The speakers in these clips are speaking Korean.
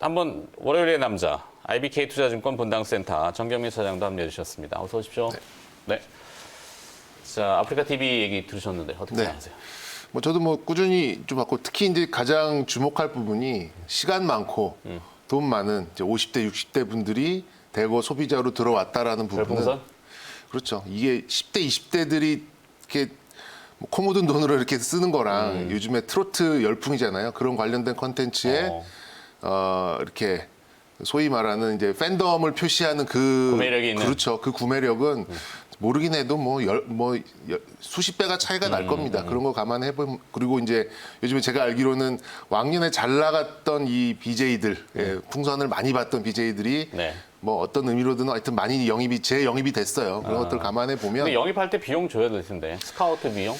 한번 월요일의 남자 IBK 투자증권 분당센터 정경민 사장도 합류해 주셨습니다. 어서 오십시오. 네. 자, 아프리카 TV 얘기 들으셨는데 어떻게 생각하세요? 저도 꾸준히 좀 봤고 특히 이제 가장 주목할 부분이 시간 많고 돈 많은 이제 50대, 60대 분들이 대거 소비자로 들어왔다라는 부분은 별풍선? 그렇죠. 이게 10대, 20대들이 이렇게 코 묻은 돈으로 이렇게 쓰는 거랑 요즘에 트로트 열풍이잖아요. 그런 관련된 컨텐츠에 이렇게 소위 말하는 이제 팬덤을 표시하는 그 구매력이 있는. 그렇죠. 그 구매력은 모르긴 해도 수십 배가 차이가 날 겁니다. 그런 거 감안해 보면 그리고 이제 요즘에 제가 알기로는 왕년에 잘 나갔던 이 BJ들 풍선을 많이 받던 BJ들이 네. 어떤 의미로든 하여튼 많이 재영입이 됐어요. 그런 것들 감안해 보면 근데 영입할 때 비용 줘야 될 텐데 스카우트 비용?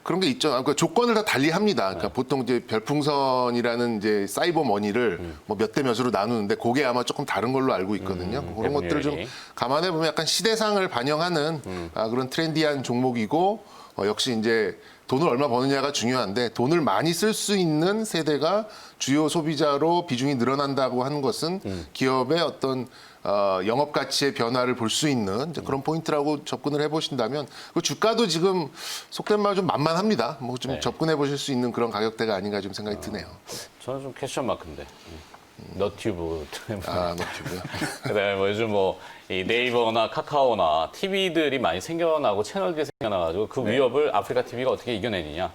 그런 게 있죠. 그러니까 조건을 다 달리합니다. 그러니까 보통 이제 별풍선이라는 이제 사이버 머니를 몇 대 몇으로 나누는데 그게 아마 조금 다른 걸로 알고 있거든요. 그런 것들을 좀 감안해 보면 약간 시대상을 반영하는 그런 트렌디한 종목이고 역시 이제 돈을 얼마 버느냐가 중요한데 돈을 많이 쓸 수 있는 세대가 주요 소비자로 비중이 늘어난다고 하는 것은 기업의 어떤 영업 가치의 변화를 볼 수 있는 이제 그런 포인트라고 접근을 해보신다면 그 주가도 지금 속된 말 좀 만만합니다. 좀 접근해 보실 수 있는 그런 가격대가 아닌가 좀 생각이 드네요. 저는 좀 퀘스천 마크인데. 너튜브. 너튜브요. 그다음에 요즘 이 네이버나 카카오나 TV들이 많이 생겨나고 채널들이 생겨나가지고 그 위협을 아프리카 TV가 어떻게 이겨내느냐.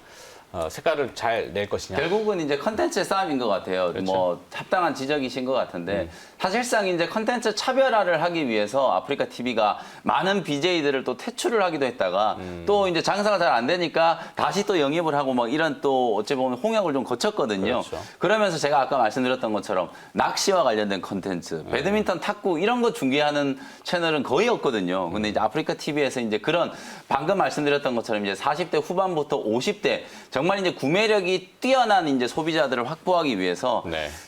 색깔을 잘 낼 것이냐. 결국은 이제 컨텐츠의 싸움인 것 같아요. 그렇죠. 합당한 지적이신 것 같은데 사실상 이제 컨텐츠 차별화를 하기 위해서 아프리카 TV가 많은 BJ들을 또 퇴출을 하기도 했다가 또 이제 장사가 잘 안 되니까 다시 또 영입을 하고 이런 또 어찌 보면 홍역을 좀 거쳤거든요. 그렇죠. 그러면서 제가 아까 말씀드렸던 것처럼 낚시와 관련된 컨텐츠, 배드민턴, 탁구 이런 거 중계하는 채널은 거의 없거든요. 근데 이제 아프리카 TV에서 이제 그런 방금 말씀드렸던 것처럼 이제 40대 후반부터 50대 정말 이제 구매력이 뛰어난 이제 소비자들을 확보하기 위해서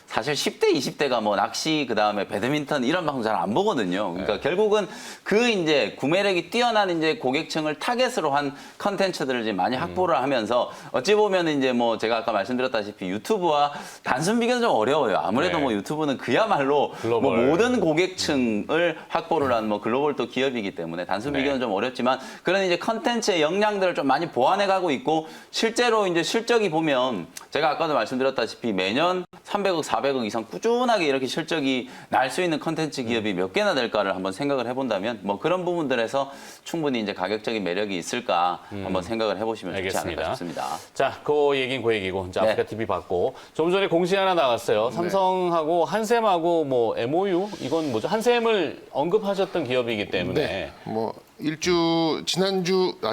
사실 10대, 20대가 낚시 그다음에 배드민턴 이런 방송 잘 안 보거든요. 그러니까 결국은 그 이제 구매력이 뛰어난 이제 고객층을 타겟으로 한 컨텐츠들을 이제 많이 확보를 하면서 어찌 보면 이제 제가 아까 말씀드렸다시피 유튜브와 단순 비교는 좀 어려워요. 아무래도 유튜브는 그야말로 모든 고객층을 확보를 한 글로벌 또 기업이기 때문에 단순 비교는 좀 어렵지만 그런 이제 컨텐츠의 역량들을 좀 많이 보완해 가고 있고 실제로 이제 실적이 보면 제가 아까도 말씀드렸다시피 매년 300억, 400억 이상 꾸준하게 이렇게 실적이 날 수 있는 컨텐츠 기업이 몇 개나 될까를 한번 생각을 해본다면 그런 부분들에서 충분히 이제 가격적인 매력이 있을까 한번 생각을 해보시면 좋지 않을까 싶습니다. 자, 그 얘기는 그 얘기고 이제 아프리카 TV 받고 좀 전에 공시 하나 나갔어요. 삼성하고 한샘하고 MOU 이건 뭐죠? 한샘을 언급하셨던 기업이기 때문에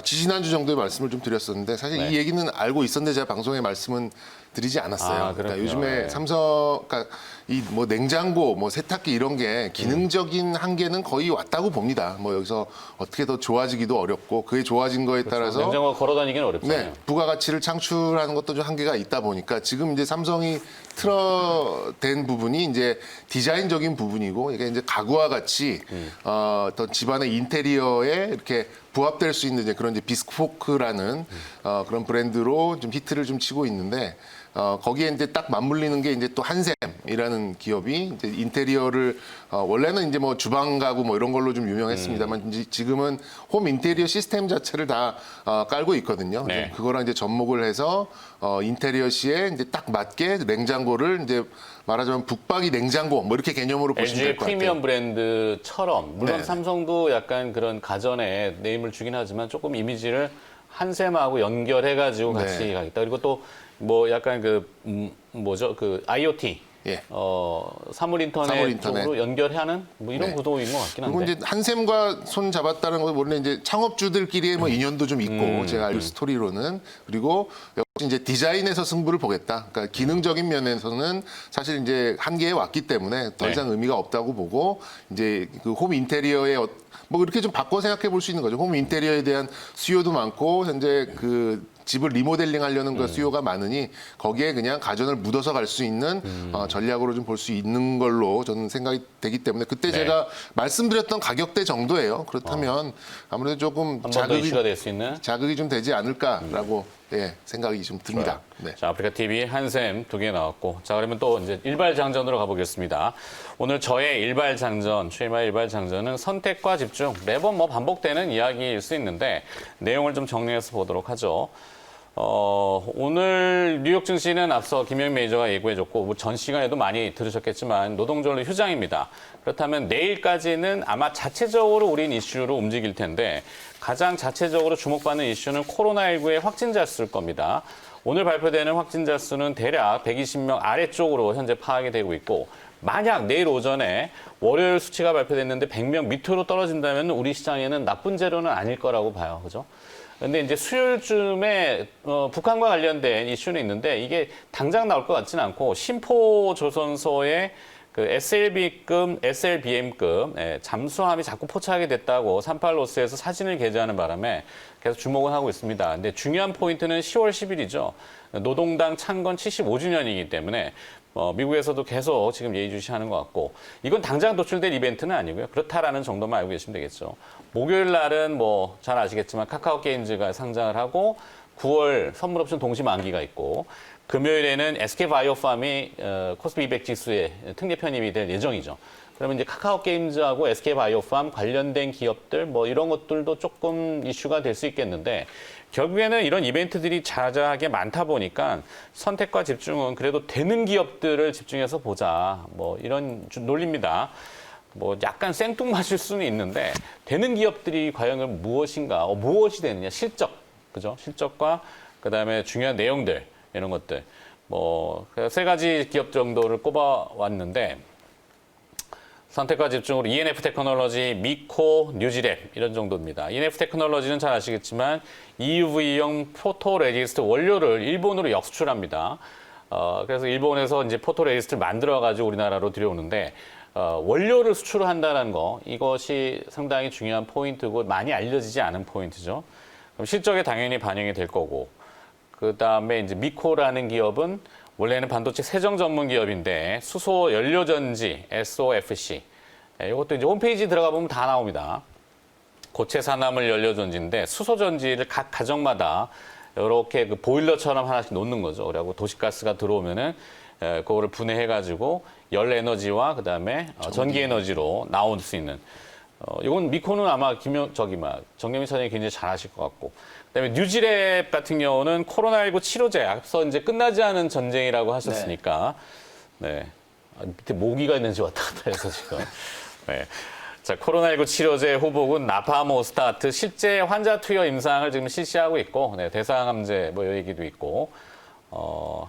지지난주 정도의 말씀을 좀 드렸었는데 사실 이 얘기는 알고 있었는데 제가 방송에 말씀은 드리지 않았어요. 그러니까 요즘에 삼성, 그러니까 이 냉장고, 세탁기 이런 게 기능적인 한계는 거의 왔다고 봅니다. 여기서 어떻게 더 좋아지기도 어렵고 그게 좋아진 거에 따라서 냉장고가 걸어다니기는 어렵잖아요. 부가가치를 창출하는 것도 좀 한계가 있다 보니까 지금 이제 삼성이 틀어댄 부분이 이제 디자인적인 부분이고 이게 이제 가구와 같이 어떤 집안의 인테리어에 이렇게 부합될 수 있는 그런 비스포크라는 그런 브랜드로 좀 히트를 좀 치고 있는데 거기에 이제 딱 맞물리는 게 이제 또 한샘이라는 기업이 이제 인테리어를 원래는 이제 주방 가구 이런 걸로 좀 유명했습니다만 지금은 홈 인테리어 시스템 자체를 다 깔고 있거든요. 그거랑 이제 접목을 해서 인테리어 시에 이제 딱 맞게 냉장고를 이제 말하자면 북박이 냉장고 이렇게 개념으로 보시면 될 것 같아요. 프리미엄 브랜드처럼 물론 삼성도 약간 그런 가전에 네임을 주긴 하지만 조금 이미지를 한샘하고 연결해가지고 같이 가겠다. 그리고 또 약간 IoT 사물 인터넷 쪽으로 연결하는 이런 구도인 것 같긴 한데. 그리고 이제 한샘과 손 잡았다는 건 원래 이제 창업주들끼리의 인연도 좀 있고 제가 알고 스토리로는 그리고 역시 이제 디자인에서 승부를 보겠다. 그러니까 기능적인 면에서는 사실 이제 한계에 왔기 때문에 더 이상 의미가 없다고 보고 이제 그 홈 인테리어에 이렇게 좀 바꿔 생각해 볼 수 있는 거죠. 홈 인테리어에 대한 수요도 많고 현재 집을 리모델링 하려는 그 수요가 많으니 거기에 그냥 가전을 묻어서 갈 수 있는 전략으로 좀 볼 수 있는 걸로 저는 생각이 되기 때문에 그때 제가 말씀드렸던 가격대 정도예요. 그렇다면 아무래도 조금 한 번 더 이슈가 될 수 있는 자극이 좀 되지 않을까라고 생각이 좀 듭니다. 네. 자, 아프리카 TV 한샘 2개 나왔고, 자, 그러면 또 이제 일발장전으로 가보겠습니다. 오늘 저의 일발장전, 최일마의 일발장전은 선택과 집중. 매번 뭐 반복되는 이야기일 수 있는데 내용을 좀 정리해서 보도록 하죠. 오늘 뉴욕 증시는 앞서 김영 매니저가 예고해줬고, 뭐 전 시간에도 많이 들으셨겠지만 노동절로 휴장입니다. 그렇다면 내일까지는 아마 자체적으로 우린 이슈로 움직일 텐데 가장 자체적으로 주목받는 이슈는 코로나19의 확진자 수일 겁니다. 오늘 발표되는 확진자 수는 대략 120명 아래쪽으로 현재 파악이 되고 있고, 만약 내일 오전에 월요일 수치가 발표됐는데 100명 밑으로 떨어진다면 우리 시장에는 나쁜 재료는 아닐 거라고 봐요. 그죠? 근데 이제 수요일쯤에 북한과 관련된 이슈는 있는데 이게 당장 나올 것 같지는 않고, 심포조선소의 그 SLB급, SLBM급 잠수함이 자꾸 포착이 됐다고 38로스에서 사진을 게재하는 바람에 계속 주목을 하고 있습니다. 근데 중요한 포인트는 10월 10일이죠. 노동당 창건 75주년이기 때문에 미국에서도 계속 지금 예의주시하는 것 같고, 이건 당장 도출될 이벤트는 아니고요. 그렇다라는 정도만 알고 계시면 되겠죠. 목요일 날은 뭐 잘 아시겠지만 카카오 게임즈가 상장을 하고 9월 선물 옵션 동시 만기가 있고, 금요일에는 SK바이오팜이 코스피 200 지수에 특례 편입이 될 예정이죠. 그러면 이제 카카오 게임즈하고 SK바이오팜 관련된 기업들 뭐 이런 것들도 조금 이슈가 될 수 있겠는데, 결국에는 이런 이벤트들이 자자하게 많다 보니까 선택과 집중은 그래도 되는 기업들을 집중해서 보자, 뭐 이런 논리입니다. 뭐 약간 생뚱맞을 수는 있는데 되는 기업들이 과연 무엇인가, 무엇이 되느냐, 실적, 그죠? 실적과 그다음에 중요한 내용들 이런 것들, 뭐 세 가지 기업 정도를 꼽아왔는데, 선택과 집중으로 ENF 테크놀로지, 미코, 뉴지랩 이런 정도입니다. ENF 테크놀로지는 잘 아시겠지만 EUV용 포토레지스트 원료를 일본으로 역수출합니다. 그래서 일본에서 이제 포토레지스트를 만들어가지고 우리나라로 들여오는데, 원료를 수출을 한다는 거, 이것이 상당히 중요한 포인트고 많이 알려지지 않은 포인트죠. 그럼 실적에 당연히 반영이 될 거고, 그 다음에 이제 미코라는 기업은 원래는 반도체 세정 전문 기업인데 수소 연료전지 SOFC, 이것도 이제 홈페이지 들어가 보면 다 나옵니다. 고체 산화물 연료전지인데 수소전지를 각 가정마다 이렇게 그 보일러처럼 하나씩 놓는 거죠. 그리고 도시가스가 들어오면은 그거를 분해해가지고 열 에너지와 그 다음에 전기 에너지로 나올 수 있는. 이건 미코는 아마 정경민 차장이 굉장히 잘 아실 것 같고, 그다음에 뉴지랩 같은 경우는 코로나19 치료제, 앞서 이제 끝나지 않은 전쟁이라고 하셨으니까, 네. 밑에 모기가 있는지 왔다 갔다 해서 지금. 네. 자, 코로나19 치료제 후보군 나파모스타트 실제 환자 투여 임상을 지금 실시하고 있고, 네, 대상암제 뭐 이 얘기도 있고,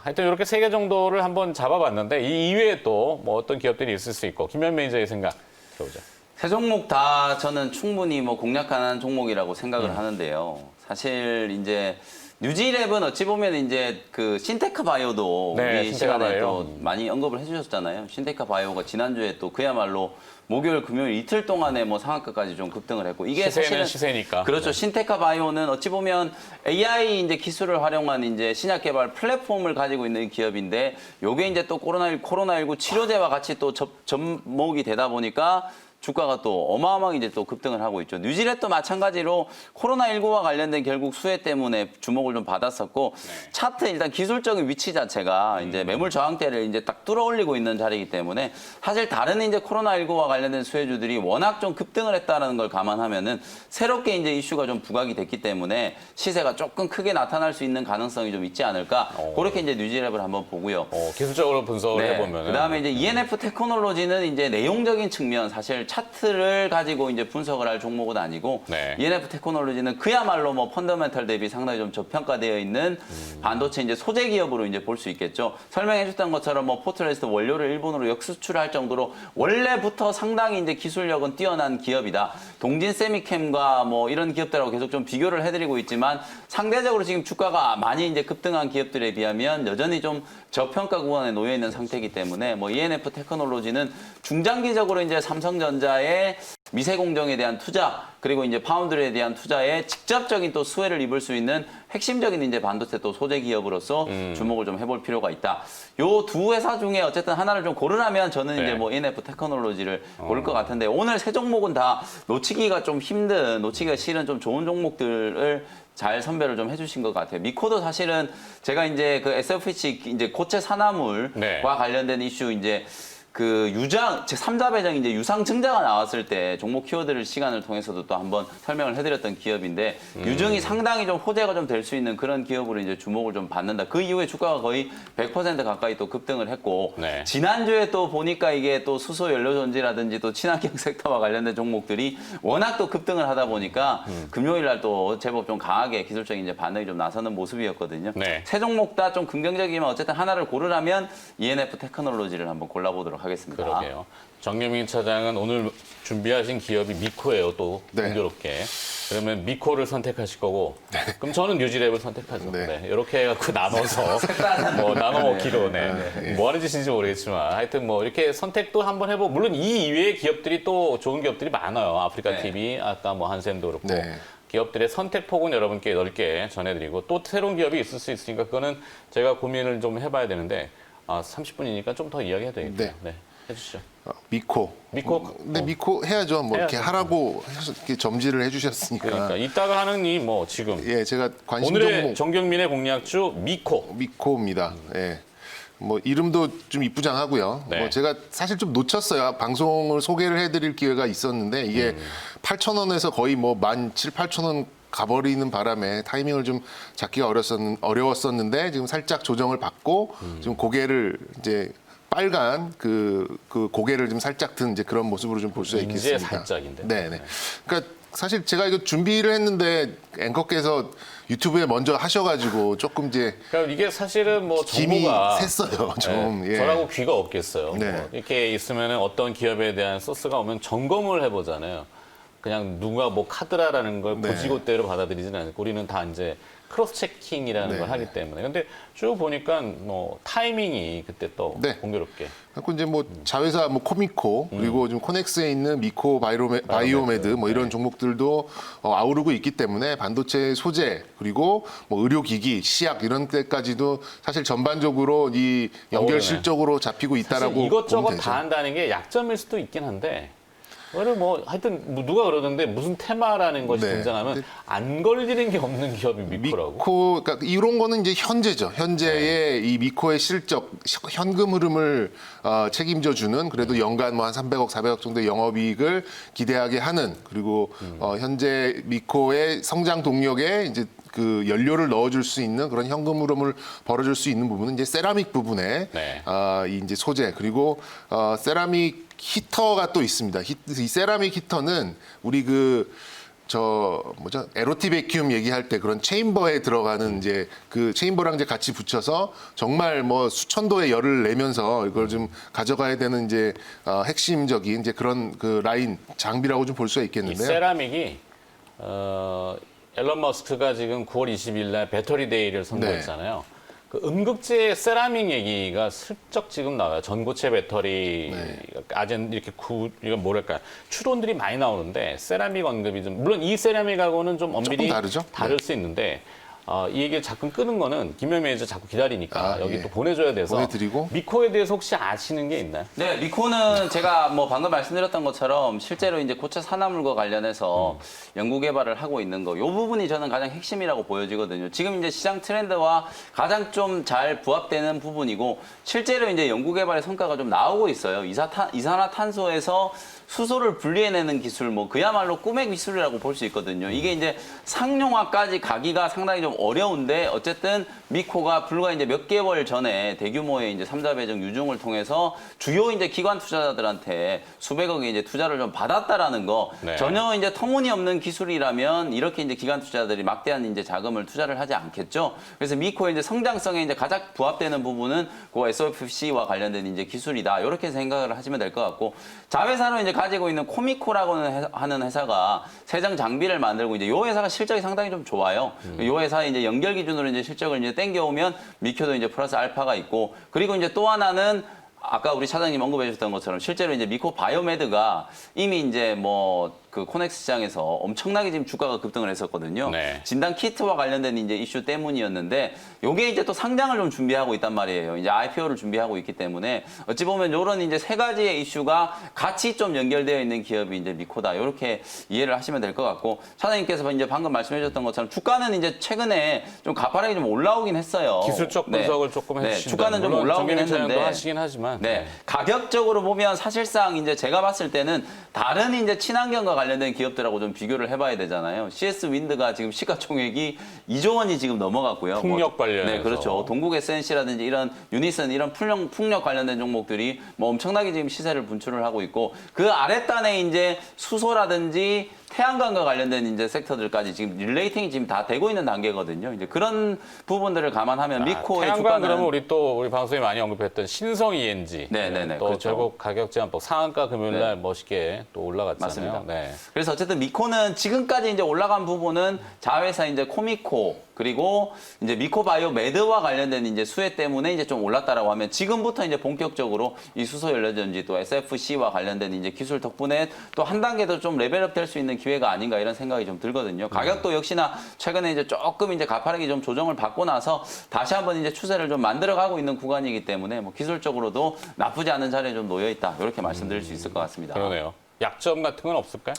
하여튼 이렇게 3개 정도를 한번 잡아봤는데 이 이외에 또 뭐 어떤 기업들이 있을 수 있고, 김현 매니저의 생각 들어보죠. 세 종목 다 저는 충분히 뭐 공략 가능한 종목이라고 생각을 하는데요. 사실 이제 뉴지랩은 어찌 보면 이제 그 신테카 바이오도 네, 우리 신테카 시간에 바이오. 또 많이 언급을 해주셨잖아요. 신테카 바이오가 지난주에 또 그야말로 목요일, 금요일 이틀 동안에 뭐 상한가까지 좀 급등을 했고, 이게 시세는 사실은 시세니까. 그렇죠. 네. 신테카 바이오는 어찌 보면 AI 이제 기술을 활용한 이제 신약 개발 플랫폼을 가지고 있는 기업인데, 요게 이제 또 코로나19 치료제와 같이 또 접목이 되다 보니까 주가가 또 어마어마하게 이제 또 급등을 하고 있죠. 뉴지랩도 마찬가지로 코로나19와 관련된 결국 수혜 때문에 주목을 좀 받았었고, 차트 일단 기술적인 위치 자체가 이제 매물 저항대를 이제 딱 뚫어 올리고 있는 자리이기 때문에, 사실 다른 이제 코로나19와 관련된 수혜주들이 워낙 좀 급등을 했다는 걸 감안하면은 새롭게 이제 이슈가 좀 부각이 됐기 때문에 시세가 조금 크게 나타날 수 있는 가능성이 좀 있지 않을까. 그렇게 이제 뉴지랩을 한번 보고요. 기술적으로 분석을 해보면. 그다음에 이제 ENF 테크놀로지는 이제 내용적인 측면, 사실 차트를 가지고 이제 분석을 할 종목은 아니고, 네. ENF 테크놀로지는 그야말로 뭐 펀더멘털 대비 상당히 좀 저평가되어 있는 반도체 이제 소재 기업으로 이제 볼 수 있겠죠. 설명해줬던 것처럼 뭐 포트레스트 원료를 일본으로 역수출할 정도로 원래부터 상당히 이제 기술력은 뛰어난 기업이다. 동진 세미캠과 뭐 이런 기업들하고 계속 좀 비교를 해드리고 있지만, 상대적으로 지금 주가가 많이 이제 급등한 기업들에 비하면 여전히 좀 저평가 구간에 놓여 있는 상태이기 때문에, 뭐 ENF 테크놀로지는 중장기적으로 이제 삼성전자의 미세 공정에 대한 투자, 그리고 이제 파운드리에 대한 투자에 직접적인 또 수혜를 입을 수 있는 핵심적인 이제 반도체 또 소재 기업으로서 주목을 좀 해볼 필요가 있다. 요 두 회사 중에 어쨌든 하나를 좀 고르라면 저는 네. 이제 뭐 ENF 테크놀로지를 고를 것 같은데, 오늘 세 종목은 다 놓치기가 좀 힘든, 놓치기가 싫은 좀 좋은 종목들을 잘 선별을 좀 해주신 것 같아요. 미코도 사실은 제가 이제 그 SFC 이제 고체 산화물과 네. 관련된 이슈 이제 그 유장, 제 3자 배정 이제 유상 증자가 나왔을 때 종목 키워드를 시간을 통해서도 또 한번 설명을 해드렸던 기업인데 유증이 상당히 좀 호재가 좀 될 수 있는 그런 기업으로 이제 주목을 좀 받는다. 그 이후에 주가가 거의 100% 가까이 또 급등을 했고 네. 지난주에 또 보니까 이게 또 수소 연료 전지라든지 또 친환경 섹터와 관련된 종목들이 워낙 또 급등을 하다 보니까 금요일 날 또 제법 좀 강하게 기술적인 이제 반응이 좀 나서는 모습이었거든요. 네. 세 종목 다 좀 긍정적이지만 어쨌든 하나를 고르라면 ENF 테크놀로지를 한번 골라보도록 하겠습니다. 그러게요. 정유민 차장은 오늘 준비하신 기업이 미코예요. 또 네. 공교롭게. 그러면 미코를 선택하실 거고, 그럼 저는 뉴지랩을 선택하죠. 네. 네. 이렇게 해갖고 나눠서 뭐 나눠 먹기로 뭐 하는 짓인지 모르겠지만 하여튼 뭐 이렇게 선택도 한번 해보고 물론 이 이외의 기업들이 또 좋은 기업들이 많아요. 아프리카 네. TV 아까 뭐 한샘도 그렇고. 네. 기업들의 선택폭은 여러분께 넓게 전해드리고 또 새로운 기업이 있을 수 있으니까 그거는 제가 고민을 좀 해봐야 되는데 30분이니까 좀 더 이야기해야 되겠네요. 네. 해주시죠. 미코. 미코. 네, 미코 해야죠. 뭐 이렇게 해야죠. 하라고 이렇게 점지를 해주셨으니까. 그러니까 이따가 하는 이 뭐 지금 예, 제가 관심 오늘의 종목 정경민의 공략주 미코. 미코입니다. 예. 뭐 이름도 좀 이쁘장하고요. 네. 뭐 제가 사실 좀 놓쳤어요. 방송을 소개를 해드릴 기회가 있었는데 이게 8,000원에서 거의 뭐 17,000~8,000원 가버리는 바람에 타이밍을 좀 잡기가 어려웠었는데 지금 살짝 조정을 받고 지금 고개를 이제 빨간 그 고개를 좀 살짝 든 이제 그런 모습으로 좀 볼 수가 이제 있겠습니다. 살짝인데. 네. 그러니까 사실 제가 이거 준비를 했는데 앵커께서 유튜브에 먼저 하셔가지고 조금 이제 그러니까 이게 사실은 뭐 김이 정보가 샜어요. 좀. 네, 예. 저라고 귀가 없겠어요. 네. 뭐 이렇게 있으면 어떤 기업에 대한 소스가 오면 점검을 해보잖아요. 그냥 누가 뭐 카드라라는 걸 네. 고지고대로 받아들이지는 않고 우리는 다 이제 크로스 체킹이라는 네. 걸 하기 때문에. 근데 쭉 보니까 뭐 타이밍이 그때 또 네. 공교롭게. 그리고 이제 뭐 자회사 뭐 코미코 그리고 지금 코넥스에 있는 미코 바이오메드 뭐 이런 종목들도 아우르고 있기 때문에 반도체 소재 그리고 뭐 의료기기, 시약 이런 때까지도 사실 전반적으로 이 연결 어우르네. 실적으로 잡히고 있다라고 사실 이것저것 보면 다 되죠. 한다는 게 약점일 수도 있긴 한데 그거를 뭐 하여튼 뭐 누가 그러던데 무슨 테마라는 것이 네. 등장하면 안 걸리는 게 없는 기업이 미코라고. 미코, 그러니까 이런 거는 이제 현재죠. 현재의 이 미코의 실적, 현금 흐름을 책임져 주는 그래도 연간 뭐 한 300억, 400억 정도의 영업이익을 기대하게 하는 그리고 현재 미코의 성장 동력에 이제 그 연료를 넣어줄 수 있는 그런 현금 흐름을 벌어줄 수 있는 부분은 이제 세라믹 부분에 네. 이 이제 소재 그리고 세라믹 히터가 또 있습니다. 이 세라믹 히터는 우리 에로티 베큐um 얘기할 때 그런 체인버에 들어가는 이제 그 체인버랑 이제 같이 붙여서 정말 뭐 수천 도의 열을 내면서 이걸 좀 가져가야 되는 이제 핵심적인 이제 그런 그 라인 장비라고 좀 볼 수가 이 있겠는데요. 세라믹이 앨런 머스크가 지금 9월 20일 날 배터리 데이를 선보였잖아요. 그 음극재 세라믹 얘기가 슬쩍 지금 나와요. 전고체 배터리, 아젠 이렇게 이건 뭐랄까 추론들이 많이 나오는데 세라믹 언급이 좀 물론 이 세라믹하고는 좀 엄밀히 조금 다르죠? 다를 수 있는데 이 얘기를 자꾸 끄는 거는 김현 매니저 자꾸 기다리니까 여기 예. 또 보내줘야 돼서 보내드리고. 미코에 대해서 혹시 아시는 게 있나요? 네, 미코는 제가 뭐 방금 말씀드렸던 것처럼 실제로 이제 고체 산화물과 관련해서 연구 개발을 하고 있는 거, 이 부분이 저는 가장 핵심이라고 보여지거든요. 지금 이제 시장 트렌드와 가장 좀 잘 부합되는 부분이고, 실제로 이제 연구 개발의 성과가 좀 나오고 있어요. 이산화탄소에서 수소를 분리해내는 기술, 뭐 그야말로 꿈의 기술이라고 볼 수 있거든요. 이게 이제 상용화까지 가기가 상당히 좀 어려운데 어쨌든 미코가 불과 이제 몇 개월 전에 대규모의 이제 3자 배정 유증을 통해서 주요 이제 기관 투자자들한테 수백억의 이제 투자를 좀 받았다라는 거. 네. 전혀 이제 터무니없는 기술이라면 이렇게 이제 기관 투자자들이 막대한 이제 자금을 투자를 하지 않겠죠. 그래서 미코의 이제 성장성에 이제 가장 부합되는 부분은 그 SOFC와 관련된 이제 기술이다. 이렇게 생각을 하시면 될 것 같고, 자회사로 이제 가지고 있는 코미코라고 하는 회사가 세정 장비를 만들고 이제 이 회사가 실적이 상당히 좀 좋아요. 이 회사의 이제 연결 기준으로 이제 실적을 이제 땡겨오면 미코도 이제 플러스 알파가 있고, 그리고 이제 또 하나는 아까 우리 차장님 언급해 주셨던 것처럼 실제로 이제 미코 바이오메드가 이미 이제 뭐 그 코넥스 시장에서 엄청나게 지금 주가가 급등을 했었거든요. 네. 진단 키트와 관련된 이제 이슈 때문이었는데 요게 이제 또 상장을 좀 준비하고 있단 말이에요. 이제 IPO를 준비하고 있기 때문에 어찌 보면 요런 이제 세 가지의 이슈가 같이 좀 연결되어 있는 기업이 이제 미코다. 이렇게 이해를 하시면 될 것 같고 차장님께서 이제 방금 말씀해 주셨던 것처럼 주가는 이제 최근에 좀 가파르게 좀 올라오긴 했어요. 기술적 분석을 조금 해주신다. 주가는 좀 올라오긴 했는데 하시긴 하지만 네. 가격적으로 보면 사실상 이제 제가 봤을 때는 다른 이제 친환경과 관련된 기업들하고 좀 비교를 해봐야 되잖아요. CS 윈드가 지금 시가총액이 2조 원이 지금 넘어갔고요. 풍력 관련해서. 네, 그렇죠. 동국 SNC라든지 이런 유니슨 이런 풍력 관련된 종목들이 뭐 엄청나게 지금 시세를 분출을 하고 있고 그 아랫단에 이제 수소라든지 태양광과 관련된 이제 섹터들까지 지금 릴레이팅이 지금 다 되고 있는 단계거든요. 이제 그런 부분들을 감안하면 미코의 태양광 주가는 그러면 우리 방송에 많이 언급했던 신성 ENG. 네네네, 또 그렇죠. 결국 가격 제한법 상한가 금요일 날 네. 멋있게 또 올라갔잖아요. 맞습니다. 네. 그래서 어쨌든 미코는 지금까지 이제 올라간 부분은 자회사 이제 코미코 그리고 이제 미코바이오 매드와 관련된 이제 수혜 때문에 이제 좀 올랐다라고 하면 지금부터 이제 본격적으로 이 수소 연료전지 또 SFC와 관련된 이제 기술 덕분에 또 한 단계 더 좀 레벨업 될 수 있는 기회가 아닌가 이런 생각이 좀 들거든요. 가격도 역시나 최근에 이제 조금 이제 가파르게 좀 조정을 받고 나서 다시 한번 이제 추세를 좀 만들어가고 있는 구간이기 때문에 뭐 기술적으로도 나쁘지 않은 자리에 좀 놓여 있다 이렇게 말씀드릴 수 있을 것 같습니다. 그러네요. 약점 같은 건 없을까요?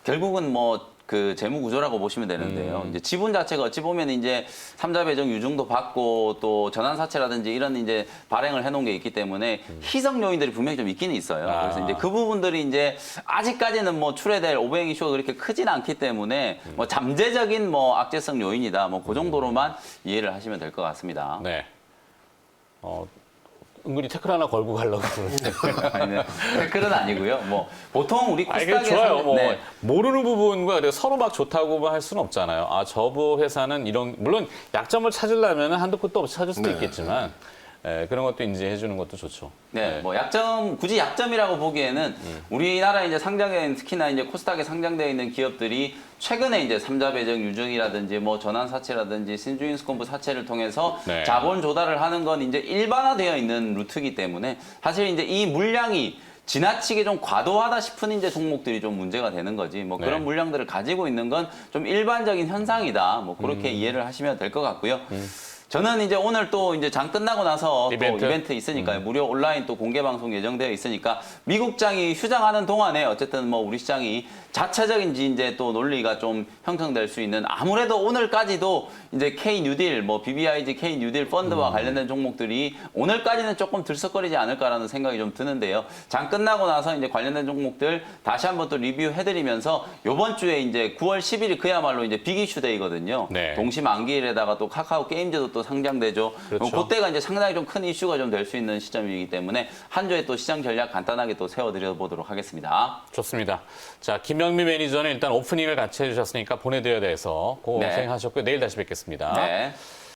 결국은 뭐 그 재무 구조라고 보시면 되는데요. 이제 지분 자체가 어찌 보면 이제 삼자 배정 유증도 받고 또 전환 사채라든지 이런 이제 발행을 해놓은 게 있기 때문에 희석 요인들이 분명히 좀 있기는 있어요. 그래서 이제 그 부분들이 이제 아직까지는 뭐 출해될 오버행 이슈가 그렇게 크진 않기 때문에 뭐 잠재적인 뭐 악재성 요인이다. 뭐 그 정도로만 이해를 하시면 될 것 같습니다. 네. 은근히 태클 하나 걸고 가려고 그러는데. 아니, 댓글은 아니고요. 뭐 보통 우리 아니, 그게 코스닥에서 좋아요. 뭐 모르는 부분과 그래서 서로 막 좋다고만 할 수는 없잖아요. 아, 저부 회사는 이런 물론 약점을 찾으려면 한도 끝도 없이 찾을 수도 있겠지만 그런 것도 인지해 주는 것도 좋죠. 네, 뭐 약점 굳이 약점이라고 보기에는 우리나라 이제 상장된 특히나 이제 코스닥에 상장되어 있는 기업들이 최근에 이제 삼자 배정 유증이라든지 뭐 전환 사채라든지 신주인스컴프 사채를 통해서 네. 자본 조달을 하는 건 이제 일반화되어 있는 루트이기 때문에 사실 이제 이 물량이 지나치게 좀 과도하다 싶은 이제 종목들이 좀 문제가 되는 거지. 뭐 그런 네. 물량들을 가지고 있는 건 좀 일반적인 현상이다. 뭐 그렇게 이해를 하시면 될 것 같고요. 저는 이제 오늘 또 이제 장 끝나고 나서 이벤트? 또 이벤트 있으니까요. 무료 온라인 또 공개 방송 예정되어 있으니까 미국장이 휴장하는 동안에 어쨌든 뭐 우리 시장이 자체적인 이제 또 논리가 좀 형성될 수 있는 아무래도 오늘까지도 이제 K 뉴딜 뭐 BBIG K 뉴딜 펀드와 관련된 종목들이 오늘까지는 조금 들썩거리지 않을까라는 생각이 좀 드는데요. 장 끝나고 나서 이제 관련된 종목들 다시 한번 또 리뷰해드리면서 이번 주에 이제 9월 10일이 그야말로 이제 빅 이슈 데이거든요. 네. 동시만기일에다가 또 카카오 게임즈도 또 상장되죠. 그렇죠. 그때가 이제 상당히 좀 큰 이슈가 좀 될 수 있는 시점이기 때문에 한 주에 또 시장 전략 간단하게 또 세워드려 보도록 하겠습니다. 좋습니다. 자, 김영미 매니저는 일단 오프닝을 같이 해주셨으니까 보내드려야 돼서 고생하셨고요. 내일 다시 뵙겠습니다. 네.